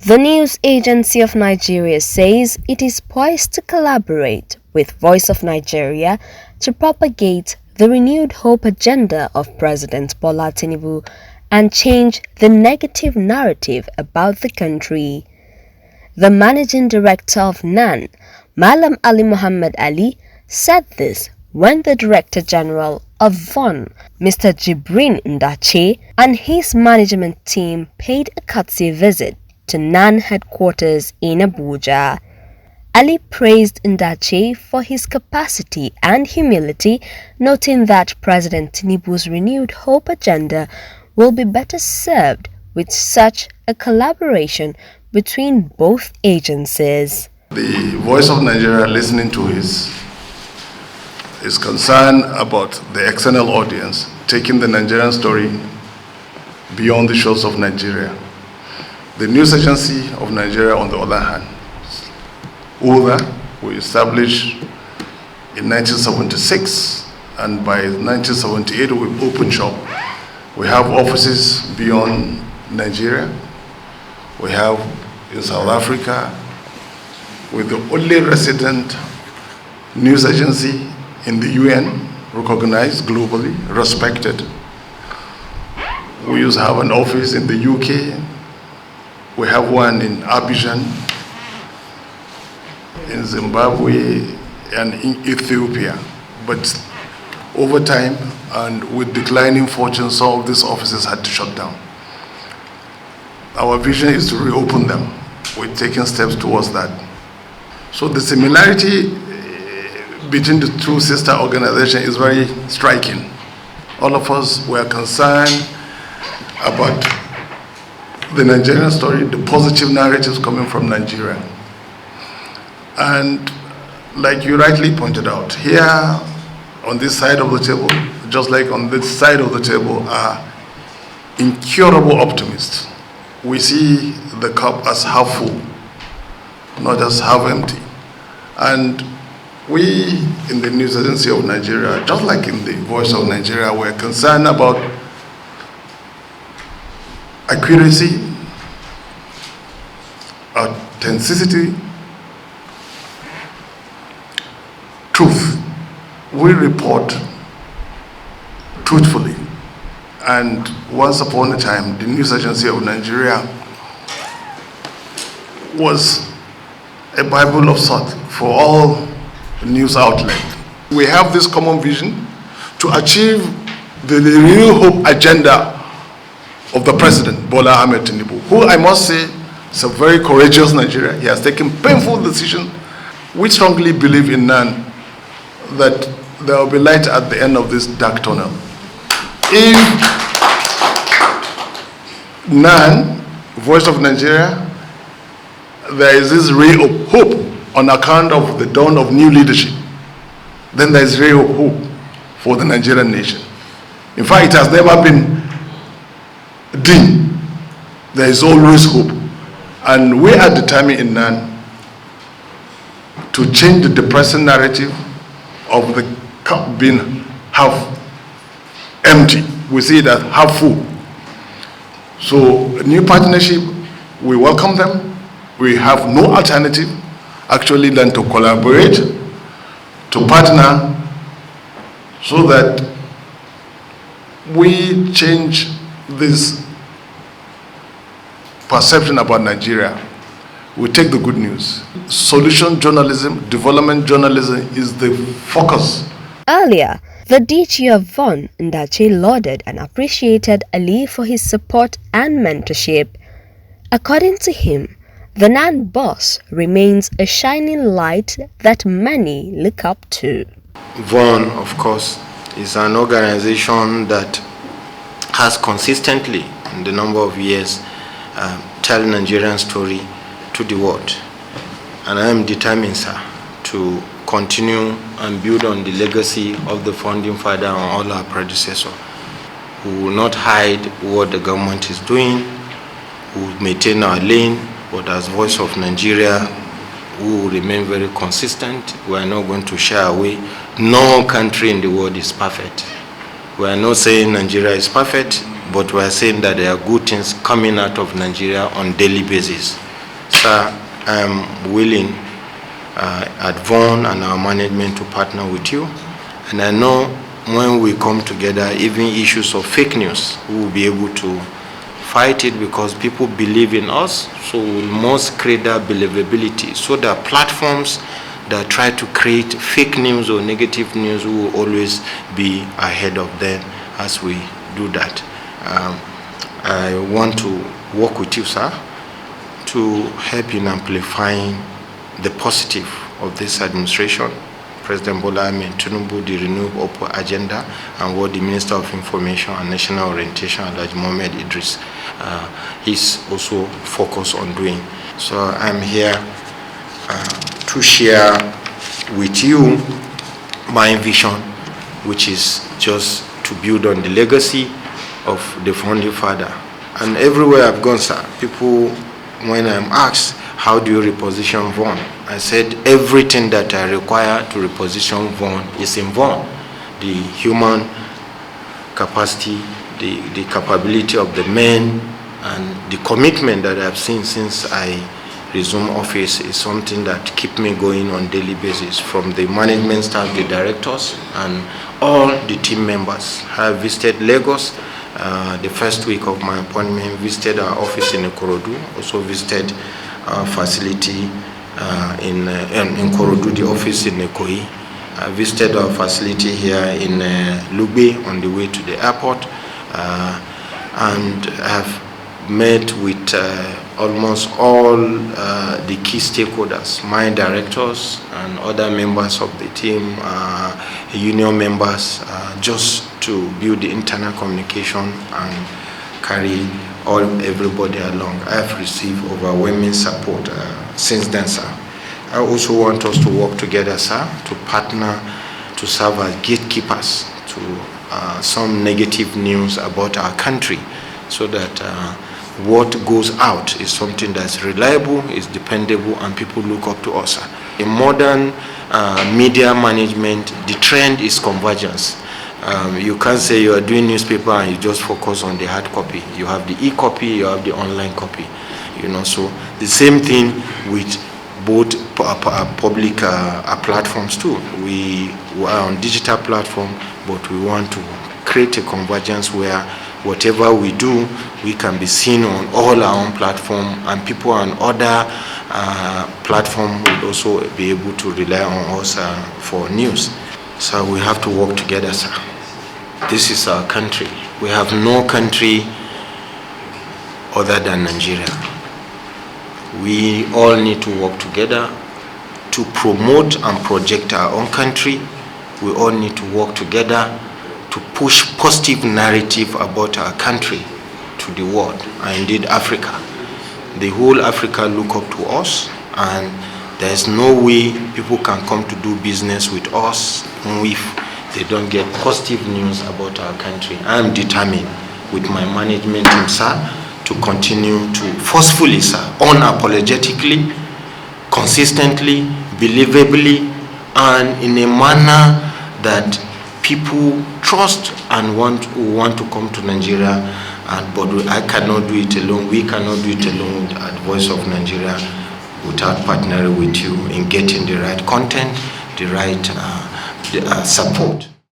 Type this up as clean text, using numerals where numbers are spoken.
The news agency of Nigeria says it is poised to collaborate with Voice of Nigeria to propagate the renewed hope agenda of President Bola Tinubu and change the negative narrative about the country. The managing director of NAN, Malam Ali Muhammad Ali, said this when the Director General of VON, Mr. Jibrin Ndache, and his management team paid a courtesy visit to NAN headquarters in Abuja. Ali praised Ndache for his capacity and humility, noting that President Tinubu's renewed hope agenda will be better served with such a collaboration between both agencies. The Voice of Nigeria listening to his concern about the external audience, taking the Nigerian story beyond the shores of Nigeria. The News Agency of Nigeria, on the other hand, we established in 1976, and by 1978 we opened shop. We have offices beyond Nigeria. We have in South Africa, with the only resident news agency in the UN, recognized globally, respected. We used to have an office in the UK. We have one in Abidjan, in Zimbabwe, and in Ethiopia. But over time, and with declining fortune, some of these offices had to shut down. Our vision is to reopen them. We're taking steps towards that. So the similarity between the two sister organizations is very striking. All of us were concerned about the Nigerian story, the positive narratives coming from Nigeria. And like you rightly pointed out, here on this side of the table, just like on this side of the table, are incurable optimists. We see the cup as half full, not as half empty. And we in the News Agency of Nigeria, just like in the Voice of Nigeria, were concerned about accuracy, authenticity, truth. We report truthfully. And once upon a time, the News Agency of Nigeria was a Bible of sorts for all news outlets. We have this common vision to achieve the real hope agenda of the President, Bola Tinubu, who I must say is a very courageous Nigerian. He has taken painful decisions. We strongly believe in NAN that there will be light at the end of this dark tunnel. If NAN, Voice of Nigeria, there is this ray of hope on account of the dawn of new leadership, then there is ray of hope for the Nigerian nation. In fact, it has never been dim. There is always hope. And we are determined in NAN to change the depressing narrative of the cup being half empty. We see it as half full. So, a new partnership, we welcome them. We have no alternative actually than to collaborate, to partner, so that we change this perception about Nigeria. We take the good news. Solution journalism, development journalism is the focus. Earlier, the DG of VON, Ndache, lauded and appreciated Ali for his support and mentorship. According to him, the NAN boss remains a shining light that many look up to. VON, of course, is an organization that has consistently, in the number of years, tell Nigerian story to the world. And I am determined, sir, to continue and build on the legacy of the founding father and all our predecessors, who will not hide what the government is doing, who will maintain our lane, but as Voice of Nigeria, we will remain very consistent. We are not going to shy away. No country in the world is perfect. We are not saying Nigeria is perfect, but we are saying that there are good things coming out of Nigeria on a daily basis. Sir, I am willing at Vaughan and our management to partner with you. And I know when we come together, even issues of fake news, we will be able to fight it because people believe in us. So we must create that believability. So that platforms that try to create fake news or negative news will always be ahead of them as we do that. I want to work with you, sir, to help in amplifying the positive of this administration, President Bola Tinubu, the renewed Open agenda, and what the Minister of Information and National Orientation, Alhaji Mohammed Idris, is also focused on doing. So I'm here to share with you my vision, which is just to build on the legacy of the founding father. And everywhere I've gone, sir, people, when I'm asked, how do you reposition Vaughan? I said, everything that I require to reposition Vaughan is in Vaughan. The human capacity, the capability of the men, and the commitment that I've seen since I resumed office is something that keeps me going on a daily basis, from the management staff, the directors, and all the team members. I visited Lagos the first week of my appointment, visited our office in Ikorodu, also visited our facility in Ikorodu, the office in Ikoyi. I visited our facility here in Lugbe on the way to the airport, and have met with almost all the key stakeholders, my directors and other members of the team, union members, just to build the internal communication and carry everybody along. I have received overwhelming support since then, sir. I also want us to work together, sir, to partner, to serve as gatekeepers to some negative news about our country, so that what goes out is something that's reliable, is dependable, and people look up to us, sir. In modern media management, the trend is convergence. You can't say you are doing newspaper and you just focus on the hard copy. You have the e-copy, you have the online copy. So the same thing with both public platforms too. We are on digital platform, but we want to create a convergence where whatever we do, we can be seen on all our own platform, and people on other platform will also be able to rely on us for news. So we have to work together, sir. This is our country. We have no country other than Nigeria. We all need to work together to promote and project our own country. We all need to work together to push positive narrative about our country to the world, and indeed Africa. The whole Africa look up to us, and there is no way people can come to do business with us if they don't get positive news about our country. I am determined with my management team, sir, to continue to forcefully, sir, unapologetically, consistently, believably, and in a manner that people trust and want to come to Nigeria. But I cannot do it alone. We cannot do it alone at Voice of Nigeria without partnering with you in getting the right content, the right support.